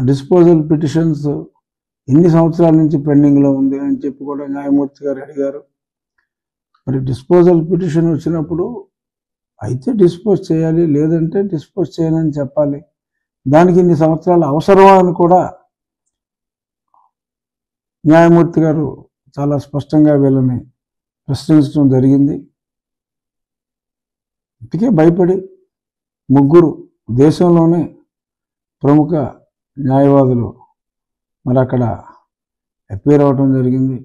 Disposal petitions ఎన్ని సంవత్సరాల నుంచి పెండింగ్లో ఉంది అని చెప్పి కూడా న్యాయమూర్తి గారు అడిగారు. మరి డిస్పోజల్ పిటిషన్ వచ్చినప్పుడు అయితే డిస్పోజ్ చేయాలి, లేదంటే డిస్పోజ్ చేయాలని చెప్పాలి. దానికి ఇన్ని సంవత్సరాలు అవసరమా అని కూడా న్యాయమూర్తి గారు చాలా స్పష్టంగా వీళ్ళని ప్రశ్నించడం జరిగింది. ఇప్పటికే భయపడి ముగ్గురు దేశంలోనే ప్రముఖ న్యాయవాదులు మరి అక్కడ అపీర్ అవ్వటం జరిగింది.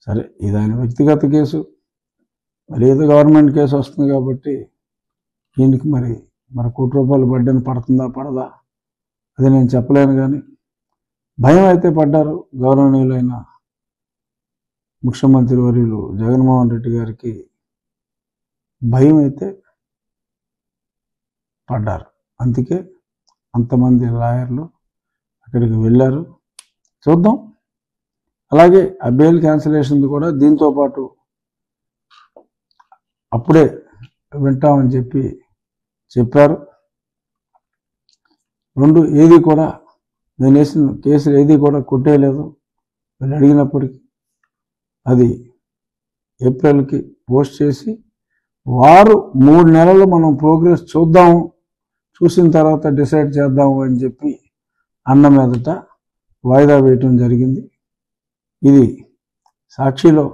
సరే, ఇది ఆయన వ్యక్తిగత కేసు, మరి ఏదో గవర్నమెంట్ కేసు వస్తుంది కాబట్టి దీనికి మరి ₹1 బడ్డెన్ పడుతుందా పడదా అది నేను చెప్పలేను. కానీ భయం అయితే పడ్డారు. గౌరవనీయులైన ముఖ్యమంత్రి వర్యులు జగన్మోహన్ రెడ్డి గారికి భయం అయితే పడ్డారు. అందుకే అంతమంది లాయర్లు అక్కడికి వెళ్ళారు. చూద్దాం. అలాగే ఆ బెయిల్ క్యాన్సిలేషన్ కూడా దీంతో పాటు అప్పుడే వింటామని చెప్పారు. ఏది కూడా నేను వేసిన కేసులు ఏది కూడా కొట్టేయలేదు. వీళ్ళు అడిగినప్పటికీ అది ఏప్రిల్కి పోస్ట్ చేసి వారు 3 నెలలు మనం ప్రోగ్రెస్ చూద్దాము, చూసిన తర్వాత డిసైడ్ చేద్దాము అని చెప్పి అన్న మీదట వాయిదా వేయటం జరిగింది. ఇది సాక్షిలో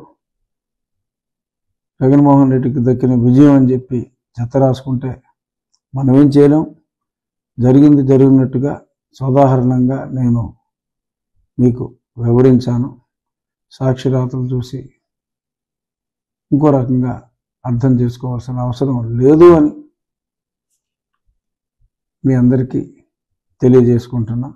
జగన్మోహన్ రెడ్డికి దక్కిన విజయం అని చెప్పి చెత్త రాసుకుంటే మనం ఏం చేయలేం. జరిగినట్టుగా సోదాహరణంగా నేను మీకు వివరించాను. సాక్షి రాతలు చూసి ఇంకో రకంగా అర్థం చేసుకోవాల్సిన అవసరం లేదు అని మీ అందరికీ తెలియజేసుకుంటున్నా.